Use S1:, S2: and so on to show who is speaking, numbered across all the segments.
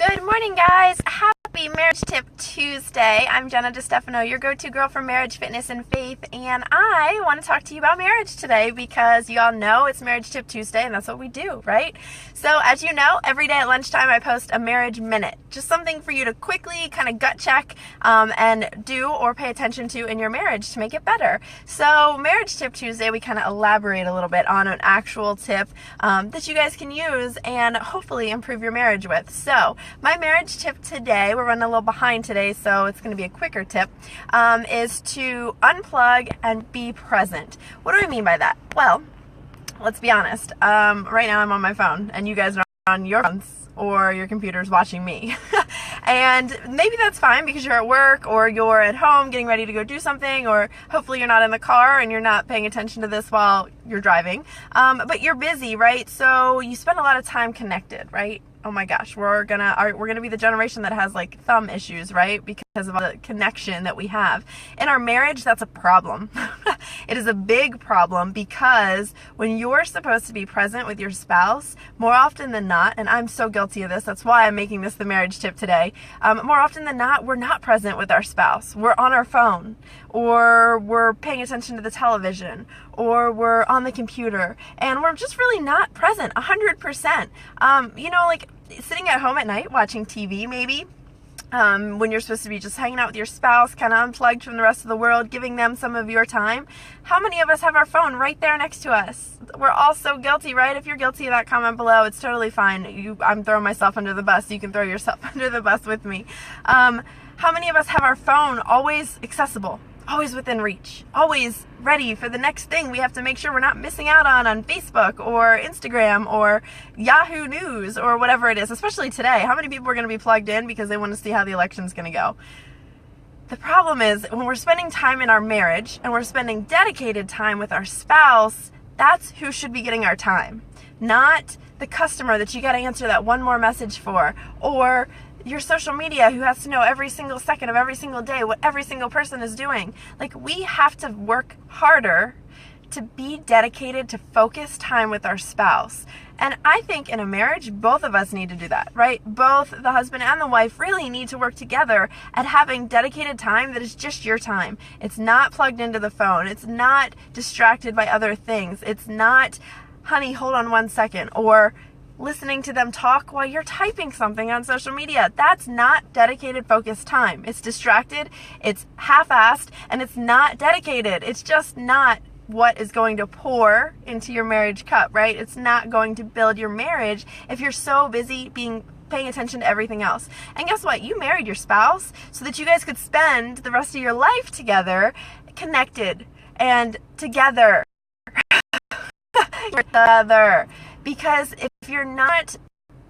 S1: Good morning, guys. Happy Marriage Tip Tuesday. I'm Jenna DeStefano, your go-to girl for marriage, fitness, and faith, and I want to talk to you about marriage today because you all know it's Marriage Tip Tuesday, and that's what we do, right? So, as you know, every day at lunchtime I post a marriage minute, just something for you to quickly kind of gut check and do or pay attention to in your marriage to make it better. So, Marriage Tip Tuesday, we kind of elaborate a little bit on an actual tip that you guys can use and hopefully improve your marriage with. So, my marriage tip today, we're running a little behind today, so it's going to be a quicker tip, is to unplug and be present. What do I mean by that? Well, let's be honest. Right now I'm on my phone, and you guys are on your phones or your computers watching me. And maybe that's fine because you're at work or you're at home getting ready to go do something, or hopefully you're not in the car and you're not paying attention to this while you're driving. But you're busy, right? So you spend a lot of time connected, right? Oh my gosh, we're gonna be the generation that has like thumb issues, right? Because of all the connection that we have. In our marriage, that's a problem. It is a big problem because when you're supposed to be present with your spouse, more often than not, and I'm so guilty of this, that's why I'm making this the marriage tip today, more often than not, we're not present with our spouse. We're on our phone, or we're paying attention to the television, or we're on the computer, and we're just really not present 100%. Like sitting at home at night watching TV maybe, when you're supposed to be just hanging out with your spouse, kind of unplugged from the rest of the world, giving them some of your time. How many of us have our phone right there next to us? We're all so guilty, right? If you're guilty of that, comment below. It's totally fine. I'm throwing myself under the bus. You can throw yourself under the bus with me. How many of us have our phone always accessible? Always within reach, always ready for the next thing we have to make sure we're not missing out on Facebook or Instagram or Yahoo News or whatever it is, especially today. How many people are going to be plugged in because they want to see how the election's going to go? The problem is when we're spending time in our marriage and we're spending dedicated time with our spouse, that's who should be getting our time, not the customer that you got to answer that one more message for, or your social media who has to know every single second of every single day what every single person is doing. Like, we have to work harder to be dedicated to focus time with our spouse. And I think in a marriage, both of us need to do that, right? Both the husband and the wife really need to work together at having dedicated time that is just your time. It's not plugged into the phone. It's not distracted by other things. It's not, honey, hold on 1 second, or listening to them talk while you're typing something on social media. That's not dedicated, focused time. It's distracted, it's half-assed, and it's not dedicated. It's just not what is going to pour into your marriage cup, right? It's not going to build your marriage if you're so busy paying attention to everything else. And guess what? You married your spouse so that you guys could spend the rest of your life together, connected and together. Together. Because if you're not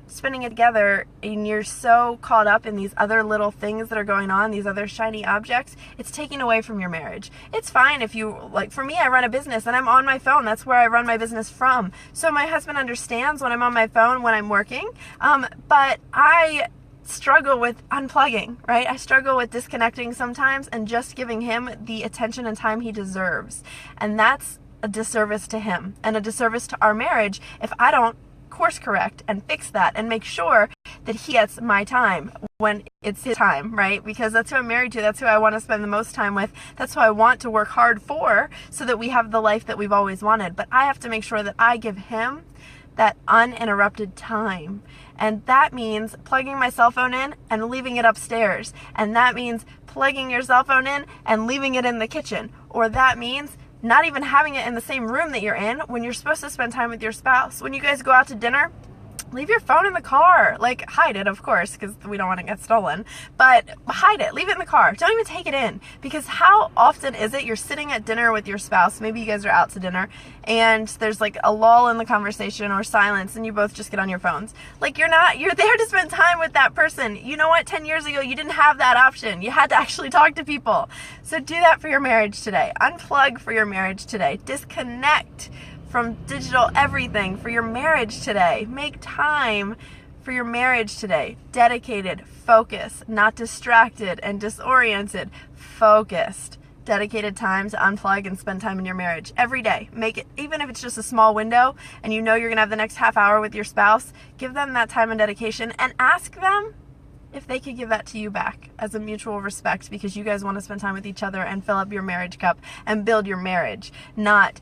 S1: spending it together and you're so caught up in these other little things that are going on, these other shiny objects, it's taking away from your marriage. It's fine if you, like for me, I run a business and I'm on my phone. That's where I run my business from. So my husband understands when I'm on my phone, when I'm working, but I struggle with unplugging, right? I struggle with disconnecting sometimes and just giving him the attention and time he deserves. And that's a disservice to him and a disservice to our marriage if I don't course correct and fix that and make sure that he gets my time when it's his time, right? Because that's who I'm married to. That's who I want to spend the most time with. That's who I want to work hard for so that we have the life that we've always wanted. But I have to make sure that I give him that uninterrupted time. And that means plugging my cell phone in and leaving it upstairs. And that means plugging your cell phone in and leaving it in the kitchen. Or that means not even having it in the same room that you're in when you're supposed to spend time with your spouse. When you guys go out to dinner, leave your phone in the car. Like, hide it, of course, because we don't want to get stolen. But hide it. Leave it in the car. Don't even take it in. Because how often is it you're sitting at dinner with your spouse, maybe you guys are out to dinner, and there's like a lull in the conversation or silence, and you both just get on your phones. Like, you're there to spend time with that person. You know what? 10 years ago, you didn't have that option. You had to actually talk to people. So do that for your marriage today. Unplug for your marriage today. Disconnect from digital everything for your marriage today. Make time for your marriage today. Dedicated, focused, not distracted and disoriented. Focused. dedicated time to unplug and spend time in your marriage every day. Make it, even if it's just a small window and you know you're gonna have the next half hour with your spouse, give them that time and dedication and ask them if they could give that to you back as a mutual respect, because you guys want to spend time with each other and fill up your marriage cup and build your marriage, not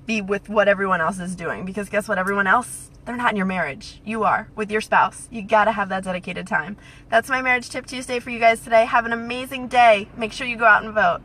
S1: be with what everyone else is doing. Because guess what? Everyone else, they're not in your marriage. You are with your spouse. You gotta have that dedicated time. That's my Marriage Tip Tuesday for you guys today. Have an amazing day. Make sure you go out and vote.